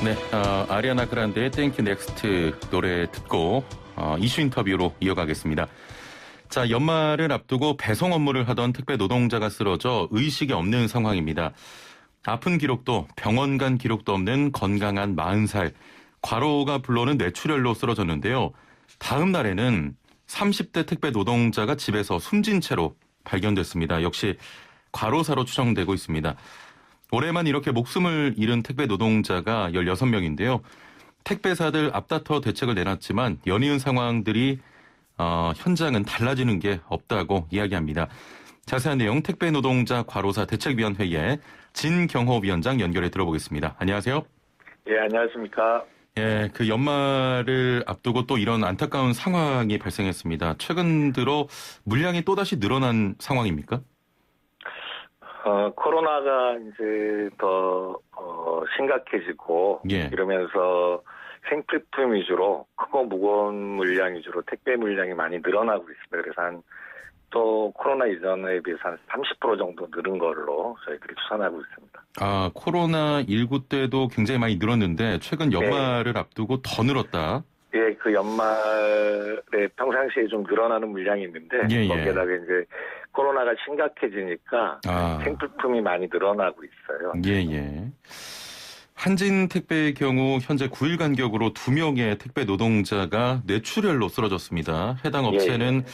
네, 아리아나 그란데의 Thank You Next 노래 듣고 이슈 인터뷰로 이어가겠습니다. 자, 연말을 앞두고 배송 업무를 하던 택배 노동자가 쓰러져 의식이 없는 상황입니다. 아픈 기록도 병원 간 기록도 없는 건강한 40살, 과로가 불러오는 뇌출혈로 쓰러졌는데요. 다음 날에는 30대 택배 노동자가 집에서 숨진 채로 발견됐습니다. 역시 과로사로 추정되고 있습니다. 올해만 이렇게 목숨을 잃은 택배 노동자가 16명인데요. 택배사들 앞다퉈 대책을 내놨지만 연이은 상황들이 현장은 달라지는 게 없다고 이야기합니다. 자세한 내용 택배 노동자 과로사 대책위원회의 진경호 위원장 연결해 들어보겠습니다. 안녕하세요. 예, 안녕하십니까. 예, 그 연말을 앞두고 또 이런 안타까운 상황이 발생했습니다. 최근 들어 물량이 또다시 늘어난 상황입니까? 코로나가 이제 더 심각해지고 예. 이러면서 생필품 위주로 크고 무거운 물량 위주로 택배 물량이 많이 늘어나고 있습니다. 그래서 또 코로나 이전에 비해서 한 30% 정도 늘은 걸로 저희들이 추산하고 있습니다. 아, 코로나19 때도 굉장히 많이 늘었는데 최근 연말을 앞두고 더 늘었다. 예, 그 연말에 평상시에 좀 늘어나는 물량이 있는데 거기에다가 이제 코로나가 심각해지니까 생필품이 많이 늘어나고 있어요. 예. 한진택배의 경우 현재 9일 간격으로 2명의 택배 노동자가 뇌출혈로 쓰러졌습니다. 해당 업체는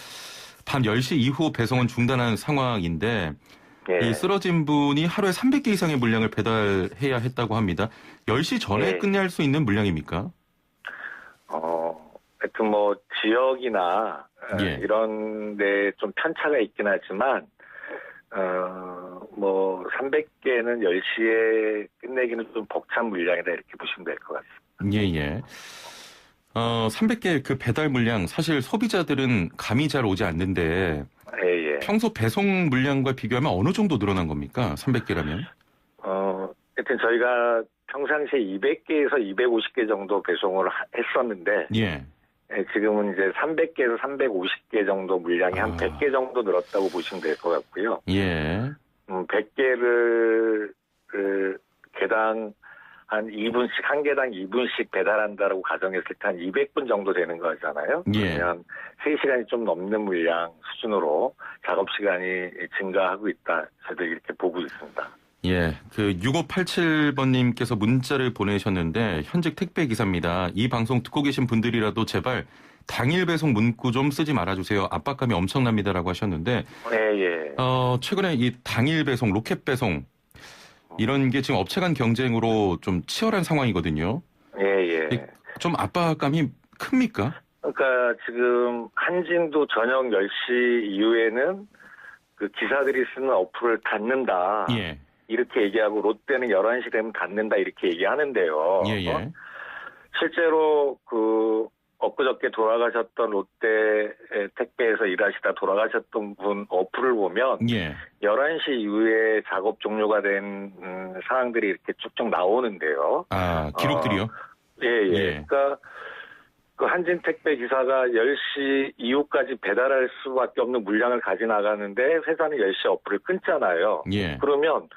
밤 10시 이후 배송은 중단한 상황인데 이 쓰러진 분이 하루에 300개 이상의 물량을 배달해야 했다고 합니다. 10시 전에 끝낼 수 있는 물량입니까? 하여튼 지역이나 이런 데 좀 편차가 있긴 하지만 300개는 10시에 끝내기는 좀 벅찬 물량이다 이렇게 보시면 될 것 같습니다. 예. 300개 그 배달 물량 사실 소비자들은 감이 잘 오지 않는데 평소 배송 물량과 비교하면 어느 정도 늘어난 겁니까? 300개라면? 하여튼 저희가 평상시에 200개에서 250개 정도 배송을 했었는데 지금은 이제 300개에서 350개 정도 물량이 한 100개 정도 늘었다고 보시면 될 것 같고요. 100개를 개당 한 2분씩, 한 개당 2분씩 배달한다라고 가정했을 때 한 200분 정도 되는 거잖아요. 그러면 3시간이 좀 넘는 물량 수준으로 작업 시간이 증가하고 있다. 저희들 이렇게 보고 있습니다. 그 6587번님께서 문자를 보내셨는데 현직 택배 기사입니다. 이 방송 듣고 계신 분들이라도 제발 당일 배송 문구 좀 쓰지 말아주세요. 압박감이 엄청납니다라고 하셨는데 최근에 이 당일 배송, 로켓 배송 이런 게 지금 업체 간 경쟁으로 좀 치열한 상황이거든요. 좀 압박감이 큽니까? 그러니까 지금 한진도 저녁 10시 이후에는 그 기사들이 쓰는 어플을 닫는다. 이렇게 얘기하고 롯데는 11시 되면 닫는다 이렇게 얘기하는데요. 실제로 엊그저께 돌아가셨던 롯데 택배에서 일하시다 돌아가셨던 분 어플을 보면 11시 이후에 작업 종료가 된 사항들이 이렇게 쭉쭉 나오는데요. 기록들이요? 그러니까 그 한진 택배 기사가 10시 이후까지 배달할 수밖에 없는 물량을 가져 나가는데 회사는 10시 어플을 끊잖아요. 그러면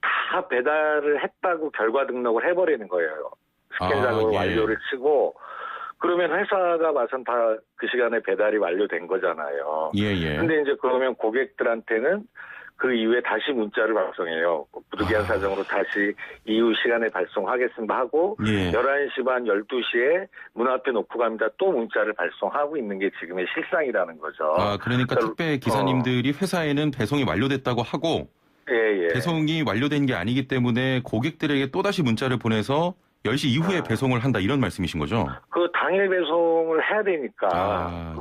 다 배달을 했다고 결과 등록을 해버리는 거예요. 스캔 작업을 완료를 치고 그러면 회사가 봐선 다 그 시간에 배달이 완료된 거잖아요. 근데 이제 그러면 고객들한테는 그 이후에 다시 문자를 발송해요. 부득이한 사정으로 다시 이후 시간에 발송하겠습니다 하고 11시 반 12시에 문 앞에 놓고 갑니다. 또 문자를 발송하고 있는 게 지금의 실상이라는 거죠. 그러니까 택배 기사님들이 회사에는 배송이 완료됐다고 하고 배송이 완료된 게 아니기 때문에 고객들에게 또다시 문자를 보내서 10시 이후에 배송을 한다 이런 말씀이신 거죠? 그 당일 배송을 해야 되니까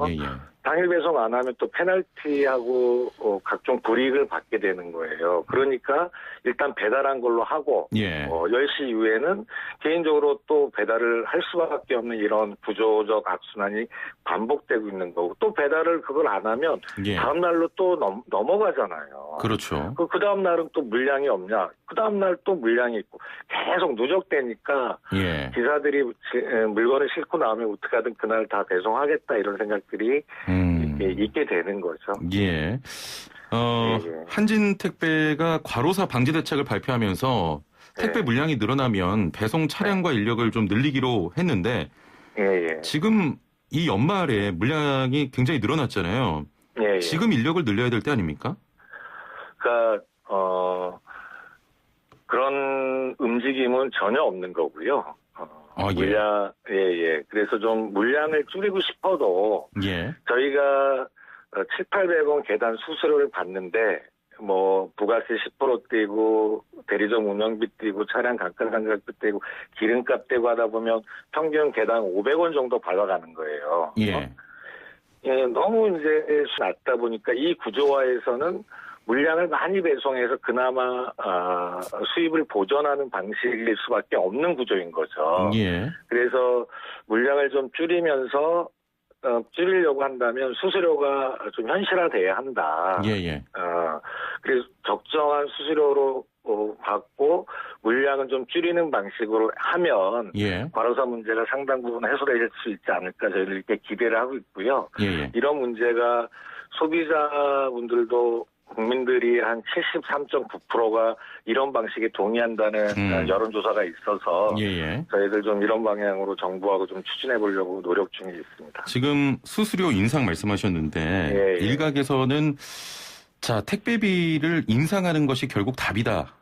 당일 배송 안 하면 또 페널티하고 각종 불이익을 받게 되는 거예요. 그러니까 일단 배달한 걸로 하고 10시 이후에는 개인적으로 또 배달을 할 수밖에 없는 이런 구조적 악순환이 반복되고 있는 거고 또 배달을 그걸 안 하면 다음 날로 또 넘어가잖아요. 그렇죠. 그 다음 날은 또 물량이 없냐? 그 다음 날 또 물량이 있고 계속 누적되니까 기사들이 물건을 싣고 나오면 어떻게든 그날 다 배송하겠다 이런 생각들이 있게 되는 거죠. 한진택배가 과로사 방지 대책을 발표하면서 택배 물량이 늘어나면 배송 차량과 인력을 좀 늘리기로 했는데 지금 이 연말에 물량이 굉장히 늘어났잖아요. 지금 인력을 늘려야 될 때 아닙니까? 그러니까 그런 움직임은 전혀 없는 거고요. 물량, 그래서 좀 물량을 줄이고 싶어도 저희가 7,800원 계단 수수료를 받는데 뭐 부가세 10% 떼고 대리점 운영비 떼고 차량 감가상각비 떼고 기름값 떼고 하다 보면 평균 개당 500원 정도 받아가는 거예요. 너무 이제 낮다 보니까 이 구조화에서는 물량을 많이 배송해서 그나마 수입을 보전하는 방식일 수밖에 없는 구조인 거죠. 그래서 물량을 좀 줄이면서 줄이려고 한다면 수수료가 좀 현실화돼야 한다. 그래서 적정한 수수료로 받고 물량은 좀 줄이는 방식으로 하면 과로사 문제가 상당 부분 해소될 수 있지 않을까 저희는 이렇게 기대를 하고 있고요. 이런 문제가 소비자분들도 국민들이 한 73.9%가 이런 방식에 동의한다는 여론조사가 있어서 저희들 좀 이런 방향으로 정부하고 좀 추진해 보려고 노력 중에 있습니다. 지금 수수료 인상 말씀하셨는데 일각에서는 자 택배비를 인상하는 것이 결국 답이다.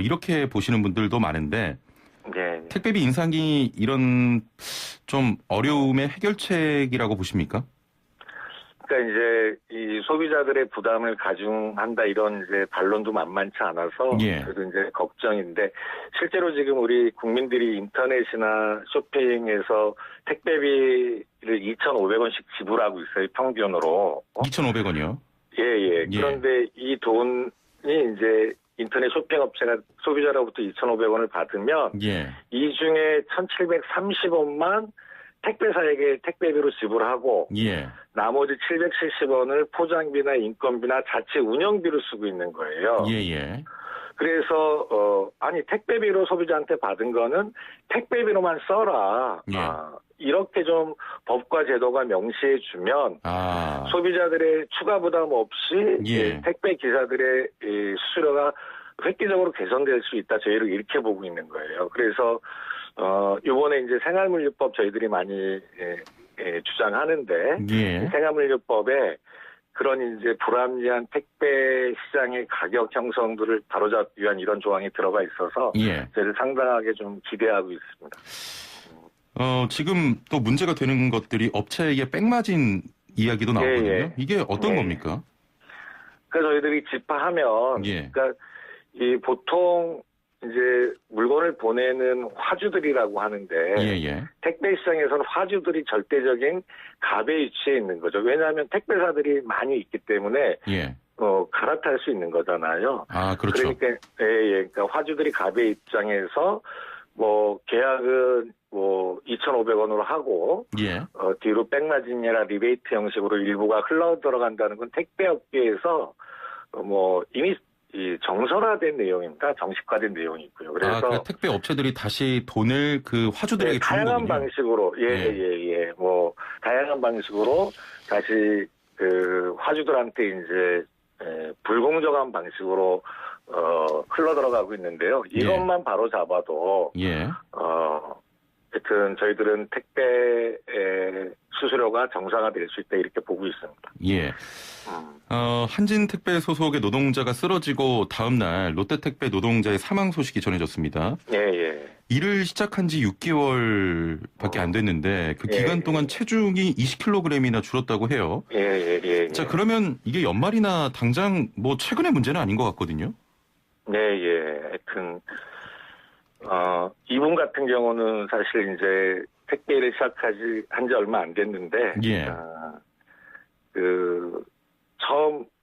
이렇게 보시는 분들도 많은데 택배비 인상이 이런 좀 어려움의 해결책이라고 보십니까? 그러니까 이제 이 소비자들의 부담을 가중한다 이런 이제 반론도 만만치 않아서 그래도 이제 걱정인데 실제로 지금 우리 국민들이 인터넷이나 쇼핑에서 택배비를 2,500원씩 지불하고 있어요 평균으로. 2,500원이요? 그런데 이 돈이 이제 인터넷 쇼핑 업체가 소비자로부터 2,500원을 받으면 이 중에 1,730원만 택배사에게 택배비로 지불하고 나머지 770원을 포장비나 인건비나 자체 운영비로 쓰고 있는 거예요. 그래서 아니 택배비로 소비자한테 받은 거는 택배비로만 써라. 이렇게 좀 법과 제도가 명시해 주면 소비자들의 추가 부담 없이 택배 기사들의 수수료가 획기적으로 개선될 수 있다. 저희를 이렇게 보고 있는 거예요. 그래서 요번에 이제 생활물류법 저희들이 많이 주장하는데 생활물류법에 그런 이제 불합리한 택배 시장의 가격 형성들을 바로잡기 위한 이런 조항이 들어가 있어서 저희를 상당하게 좀 기대하고 있습니다. 지금 또 문제가 되는 것들이 업체에게 백마진 이야기도 나오거든요. 이게 어떤 겁니까? 그래서 저희들이 집하하면 그러니까 이 보통 이제 물건을 보내는 화주들이라고 하는데 택배 시장에서는 화주들이 절대적인 갑의 위치에 있는 거죠. 왜냐하면 택배사들이 많이 있기 때문에 갈아탈 수 있는 거잖아요. 그렇죠. 그러니까 화주들이 갑의 입장에서 뭐 계약은 뭐 2,500원으로 하고 뒤로 백마진이나 리베이트 형식으로 일부가 흘러 들어간다는 건 택배업계에서 뭐 이미 정설화된 내용입니다. 정식화된 내용이고요. 그래서 택배 업체들이 다시 돈을 그 화주들에게 주는 다양한 거군요. 방식으로 뭐 다양한 방식으로 다시 그 화주들한테 이제 불공정한 방식으로 흘러 들어가고 있는데요. 이것만 바로 잡아도 하여튼 저희들은 택배 수수료가 정상화될 수 있다 이렇게 보고 있습니다. 한진택배 소속의 노동자가 쓰러지고 다음 날 롯데택배 노동자의 사망 소식이 전해졌습니다. 일을 시작한 지 6개월밖에 안 됐는데 그 기간 동안 체중이 20kg이나 줄었다고 해요. 자, 그러면 이게 연말이나 당장 뭐 최근의 문제는 아닌 것 같거든요. 하여튼 이분 같은 경우는 사실 이제 택배를 한 지 얼마 안 됐는데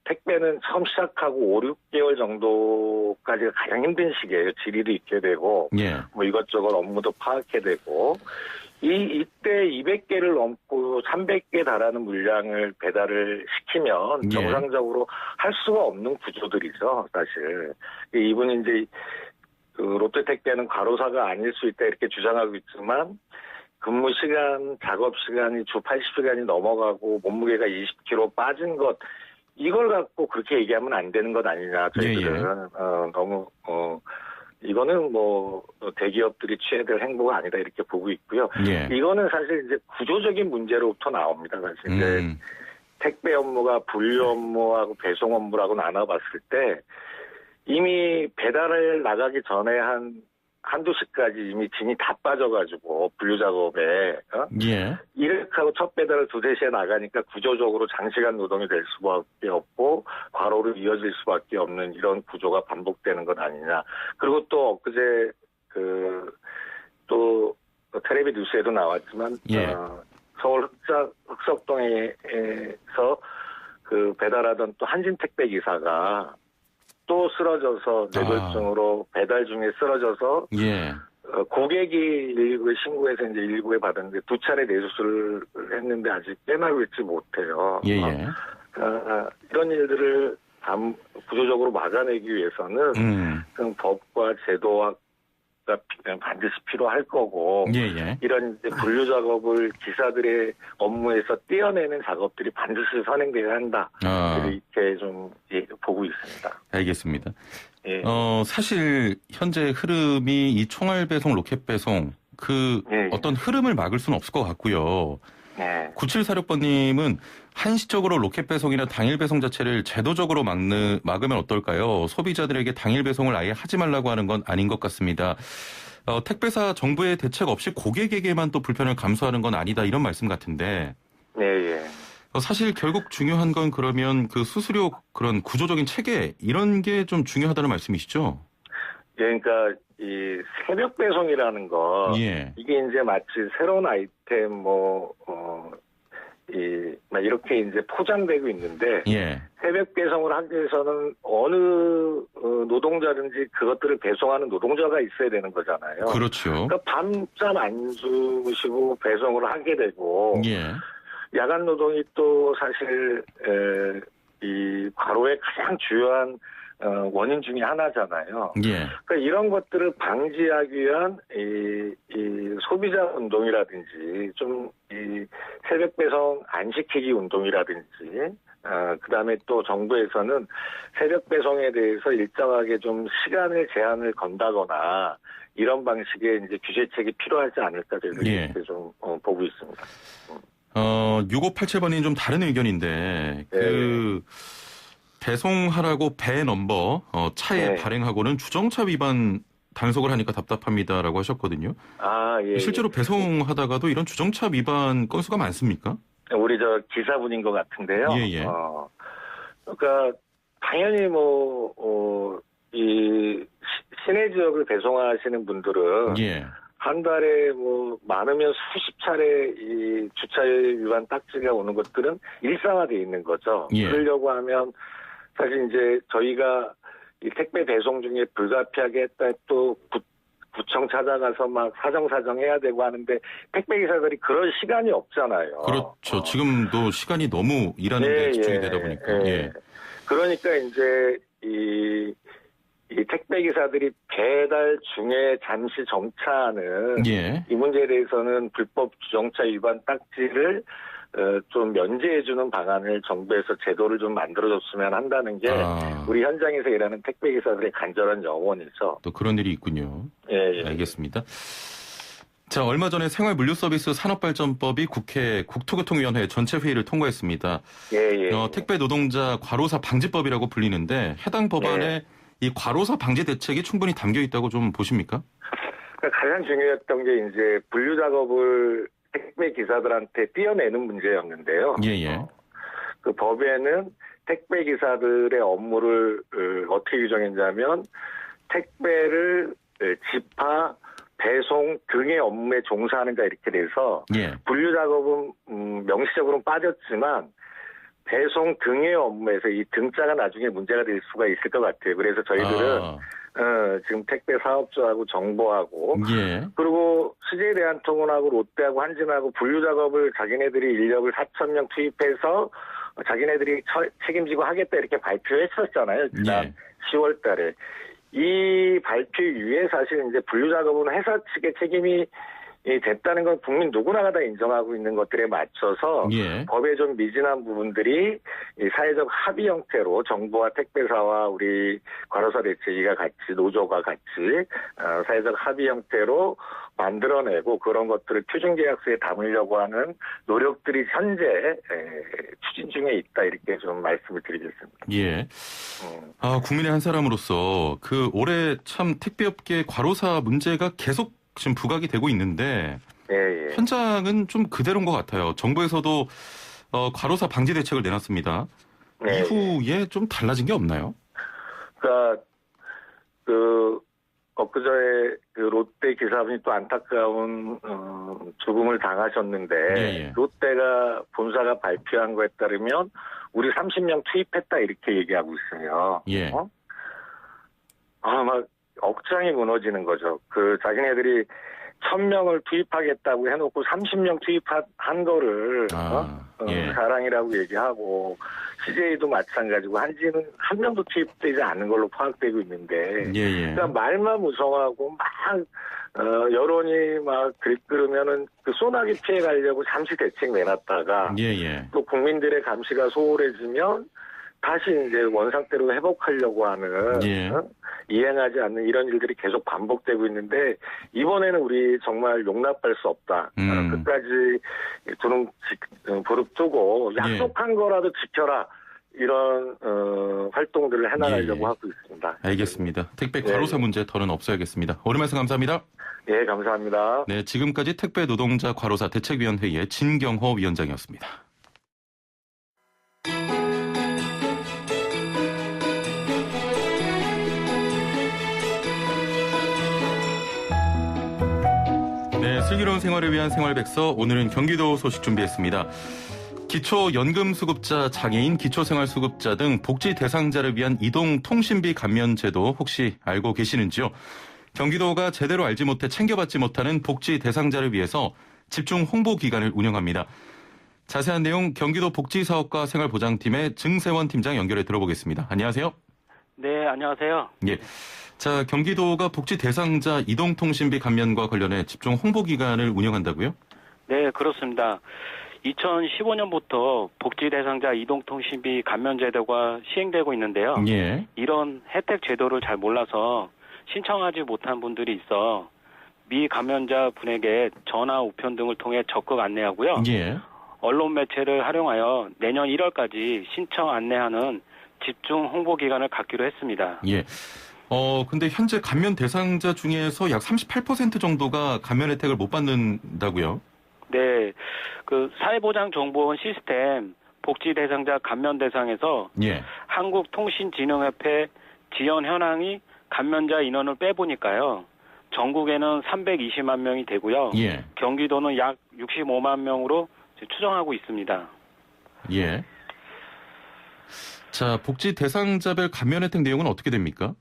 택배는 처음 시작하고 5, 6개월 정도까지가 가장 힘든 시기예요. 질의도 있게 되고 뭐 이것저것 업무도 파악해야 되고 이때 200개를 넘고 300개 달하는 물량을 배달을 시키면 정상적으로 할 수가 없는 구조들이죠. 사실 이분이 이제 롯데택배는 과로사가 아닐 수 있다 이렇게 주장하고 있지만 근무 시간, 작업 시간이 주 80시간이 넘어가고 몸무게가 20kg 빠진 것 이걸 갖고 그렇게 얘기하면 안 되는 것 아니냐. 저희들은 너무 이거는 뭐 대기업들이 취해야 될 행보가 아니다 이렇게 보고 있고요. 예. 이거는 사실 이제 구조적인 문제로부터 나옵니다. 사실 이제 택배 업무가 분류 업무하고 배송 업무라고 나눠봤을 때 이미 배달을 나가기 전에 한두 시까지 이미 진이 다 빠져가지고 분류 작업에 예. 이렇게 하고 첫 배달을 2-3시에 나가니까 구조적으로 장시간 노동이 될 수밖에 없고 과로로 이어질 수밖에 없는 이런 구조가 반복되는 것 아니냐. 그리고 또 엊그제 또 텔레비 뉴스에도 나왔지만 예. 서울 흑석동에서 배달하던 또 한진 택배 기사가 또 쓰러져서 뇌졸중으로 배달 중에 쓰러져서 예. 고객이 119에 신고해서 이제 119에 받았는데 2차례 뇌수술을 했는데 아직 깨나고 있지 못해요. 예예. 이런 일들을 구조적으로 막아내기 위해서는 법과 제도가 반드시 필요할 거고 예예. 이런 이제 분류 작업을 기사들의 업무에서 떼어내는 작업들이 반드시 선행돼야 한다. 이렇게 좀 보고 있습니다. 알겠습니다. 예. 사실 현재 흐름이 이 총알 배송, 로켓 배송 어떤 흐름을 막을 수는 없을 것 같고요. 9746번님은 한시적으로 로켓 배송이나 당일 배송 자체를 제도적으로 막으면 어떨까요? 소비자들에게 당일 배송을 아예 하지 말라고 하는 건 아닌 것 같습니다. 택배사 정부의 대책 없이 고객에게만 또 불편을 감수하는 건 아니다 이런 말씀 같은데. 네. 사실 결국 중요한 건 그러면 수수료 그런 구조적인 체계 이런 게 좀 중요하다는 말씀이시죠? 그러니까 이 새벽 배송이라는 거 이게 이제 마치 새로운 아이템 이렇게 이제 포장되고 있는데 새벽 배송을 하기 위해서는 어느 노동자든지 그것들을 배송하는 노동자가 있어야 되는 거잖아요. 그렇죠. 그러니까 밤잠 안 주무시고 배송을 하게 되고 야간 노동이 또 사실 이 과로의 가장 주요한 원인 중에 하나잖아요. 그러니까 이런 것들을 방지하기 위한 이 소비자 운동이라든지 이 새벽 배송 안 시키기 운동이라든지 그다음에 또 정부에서는 새벽 배송에 대해서 일정하게 좀 시간을 제한을 건다거나 이런 방식의 이제 규제책이 필요하지 않을까 저희는 이렇게 좀 보고 있습니다. 6587번님 좀 다른 의견인데 배송하라고 배 넘버 차에 발행하고는 주정차 위반 단속을 하니까 답답합니다라고 하셨거든요. 실제로 배송하다가도 이런 주정차 위반 건수가 많습니까? 우리 기사분인 것 같은데요. 그러니까 당연히 이 시내 지역을 배송하시는 분들은 한 달에 많으면 수십 차례 이 주차율 위반 딱지가 오는 것들은 일상화되어 있는 거죠. 그러려고 하면 사실 이제 저희가 이 택배 배송 중에 불가피하게 했다 또 구청 찾아가서 막 사정 해야 되고 하는데 택배 기사들이 그럴 시간이 없잖아요. 그렇죠. 지금도 시간이 너무 일하는 데 집중이 되다 보니까. 그러니까 이제 이 택배 기사들이 배달 중에 잠시 정차하는 이 문제에 대해서는 불법 주정차 위반 딱지를 좀 면제해주는 방안을 정부에서 제도를 좀 만들어줬으면 한다는 게 우리 현장에서 일하는 택배 기사들의 간절한 영혼이죠. 또 그런 일이 있군요. 알겠습니다. 자, 얼마 전에 생활물류서비스 산업발전법이 국회 국토교통위원회 전체 회의를 통과했습니다. 택배 노동자 과로사 방지법이라고 불리는데 해당 법안에 이 과로사 방지 대책이 충분히 담겨 있다고 좀 보십니까? 가장 중요했던 게 이제 분류 작업을 택배 기사들한테 띄어내는 문제였는데요. 그 법에는 택배 기사들의 업무를 어떻게 규정했냐면 택배를 집하, 배송 등의 업무에 종사하는가 이렇게 돼서 분류 작업은 명시적으로는 빠졌지만 배송 등의 업무에서 이 등자가 나중에 문제가 될 수가 있을 것 같아요. 그래서 저희들은 지금 택배 사업자하고 정부하고 그리고 CJ대한통운하고 롯데하고 한진하고 분류 작업을 자기네들이 인력을 4,000명 투입해서 자기네들이 책임지고 하겠다 이렇게 발표했었잖아요. 지난 10월 달에. 이 발표 이후에 사실 이제 분류 작업은 회사 측의 책임이 됐다는 건 국민 누구나가 다 인정하고 있는 것들에 맞춰서 예. 법에 좀 미진한 부분들이 이 사회적 합의 형태로 정부와 택배사와 우리 과로사 대책위가 같이 노조가 같이 사회적 합의 형태로 만들어내고 그런 것들을 표준계약서에 담으려고 하는 노력들이 현재 추진 중에 있다 이렇게 좀 말씀을 드리겠습니다. 예. 국민의 한 사람으로서 올해 참 택배업계 과로사 문제가 계속 지금 부각이 되고 있는데 예. 현장은 좀 그대로인 것 같아요. 정부에서도 과로사 방지 대책을 내놨습니다. 네. 이후에 좀 달라진 게 없나요? 그러니까 엊그저에 롯데 기사분이 또 안타까운 죽음을 당하셨는데 예. 롯데가 본사가 발표한 거에 따르면 우리 30명 투입했다 이렇게 얘기하고 있어요. 예. 막 억장이 무너지는 거죠. 자기네들이 1000명을 투입하겠다고 해놓고 30명 투입한 거를 예. 자랑이라고 얘기하고 CJ도 마찬가지고 한지는 한 명도 투입되지 않은 걸로 파악되고 있는데 예. 그러니까 말만 무성하고 막 여론이 막 들끓으면은 소나기 피해 가려고 잠시 대책 내놨다가 예. 또 국민들의 감시가 소홀해지면 다시 이제 원상태로 회복하려고 하는 예. 이행하지 않는 이런 일들이 계속 반복되고 있는데 이번에는 우리 정말 용납할 수 없다. 끝까지 두는 부릅뜨고 약속한 거라도 지켜라. 이런 활동들을 해나가려고 하고 있습니다. 알겠습니다. 택배 과로사 문제 더는 없어야겠습니다. 오늘 말씀 감사합니다. 네, 감사합니다. 네, 지금까지 택배 노동자 과로사 대책위원회의 진경호 위원장이었습니다. 네, 슬기로운 생활을 위한 생활백서 오늘은 경기도 소식 준비했습니다. 기초연금수급자, 장애인, 기초생활수급자 등 복지 대상자를 위한 이동통신비 감면제도 혹시 알고 계시는지요? 경기도가 제대로 알지 못해 챙겨받지 못하는 복지 대상자를 위해서 집중 홍보 기간을 운영합니다. 자세한 내용 경기도 복지사업과 생활보장팀의 증세원 팀장 연결해 들어보겠습니다. 안녕하세요. 네, 안녕하세요. 예. 자, 경기도가 복지 대상자 이동통신비 감면과 관련해 집중 홍보 기간을 운영한다고요? 네, 그렇습니다. 2015년부터 복지 대상자 이동통신비 감면 제도가 시행되고 있는데요. 예. 이런 혜택 제도를 잘 몰라서 신청하지 못한 분들이 있어 미감면자 분에게 전화, 우편 등을 통해 적극 안내하고요. 예. 언론 매체를 활용하여 내년 1월까지 신청 안내하는 집중 홍보 기간을 갖기로 했습니다. 예. 근데 현재 감면 대상자 중에서 약 38% 정도가 감면 혜택을 못 받는다고요? 네. 사회보장정보원 시스템 복지 대상자 감면 대상에서 예. 한국통신진흥협회 지원 현황이 감면자 인원을 빼보니까요. 전국에는 320만 명이 되고요. 예. 경기도는 약 65만 명으로 추정하고 있습니다. 예. 자, 복지 대상자별 감면 혜택 내용은 어떻게 됩니까?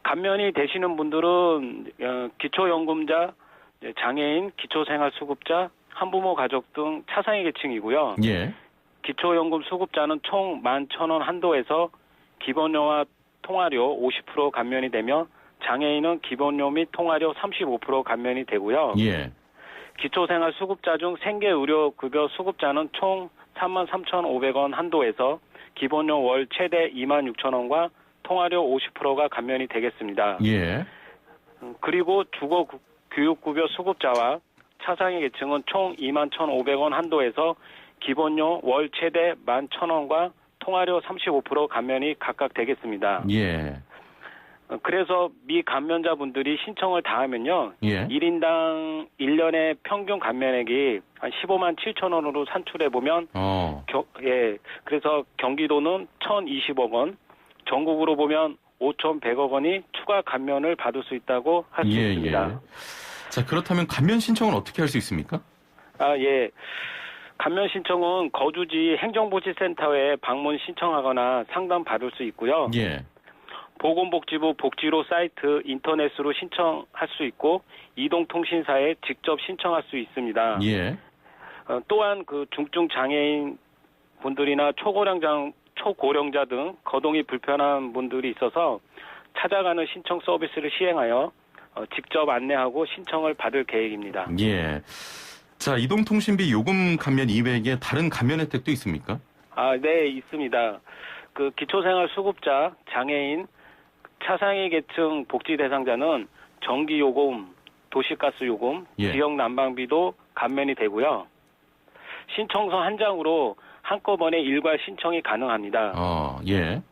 감면이 되시는 분들은 기초연금자, 장애인, 기초생활수급자, 한부모 가족 등 차상위 계층이고요. 예. 기초연금 수급자는 총 11,000원 한도에서 기본료와 통화료 50% 감면이 되며 장애인은 기본료 및 통화료 35% 감면이 되고요. 예. 기초생활수급자 중 생계의료급여 수급자는 총 33,500원 한도에서 기본료 월 최대 26,000원과 통화료 50%가 감면이 되겠습니다. 예. 그리고 주거교육급여 수급자와 차상위 계층은 총 21,500원 한도에서 기본료 월 최대 11,000원과 통화료 35% 감면이 각각 되겠습니다. 예. 그래서 미감면자분들이 신청을 다 하면요. 예. 1인당 1년의 평균 감면액이 한 15만 7천 원으로 산출해보면 그래서 경기도는 1,020억 원, 전국으로 보면 5,100억 원이 추가 감면을 받을 수 있다고 할 수 있습니다. 예. 자, 그렇다면 감면 신청은 어떻게 할 수 있습니까? 예. 감면 신청은 거주지 행정복지센터에 방문 신청하거나 상담 받을 수 있고요. 예. 보건복지부 복지로 사이트 인터넷으로 신청할 수 있고 이동통신사에 직접 신청할 수 있습니다. 예. 또한 중증 장애인 분들이나 초고령자 등 거동이 불편한 분들이 있어서 찾아가는 신청 서비스를 시행하여 직접 안내하고 신청을 받을 계획입니다. 예. 자, 이동통신비 요금 감면 이외에 다른 감면 혜택도 있습니까? 네, 있습니다. 그 기초생활수급자, 장애인, 차상위 계층 복지 대상자는 전기요금, 도시가스요금, 지역 난방비도 감면이 되고요. 신청서 한 장으로 한꺼번에 일괄 신청이 가능합니다. 예.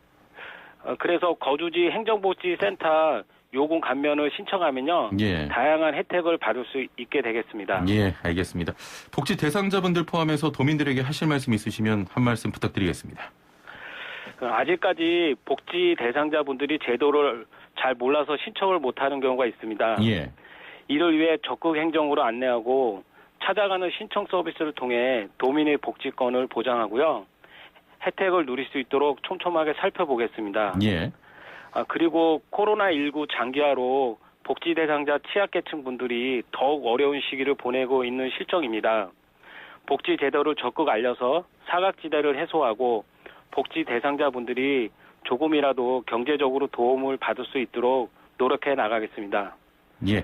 그래서 거주지 행정복지센터 요금 감면을 신청하면요. 다양한 혜택을 받을 수 있게 되겠습니다. 예, 알겠습니다. 복지 대상자분들 포함해서 도민들에게 하실 말씀 있으시면 한 말씀 부탁드리겠습니다. 아직까지 복지 대상자분들이 제도를 잘 몰라서 신청을 못하는 경우가 있습니다. 예. 이를 위해 적극 행정으로 안내하고 찾아가는 신청 서비스를 통해 도민의 복지권을 보장하고요. 혜택을 누릴 수 있도록 촘촘하게 살펴보겠습니다. 예. 그리고 코로나19 장기화로 복지 대상자 취약계층 분들이 더욱 어려운 시기를 보내고 있는 실정입니다. 복지 제도를 적극 알려서 사각지대를 해소하고 복지 대상자분들이 조금이라도 경제적으로 도움을 받을 수 있도록 노력해 나가겠습니다. 예.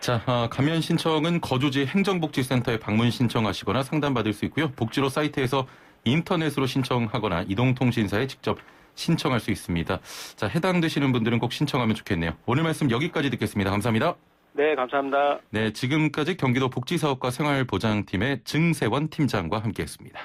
자, 감면 신청은 거주지 행정복지센터에 방문 신청하시거나 상담받을 수 있고요. 복지로 사이트에서 인터넷으로 신청하거나 이동통신사에 직접 신청할 수 있습니다. 자, 해당되시는 분들은 꼭 신청하면 좋겠네요. 오늘 말씀 여기까지 듣겠습니다. 감사합니다. 네, 감사합니다. 네, 지금까지 경기도 복지사업과 생활보장팀의 증세원 팀장과 함께했습니다.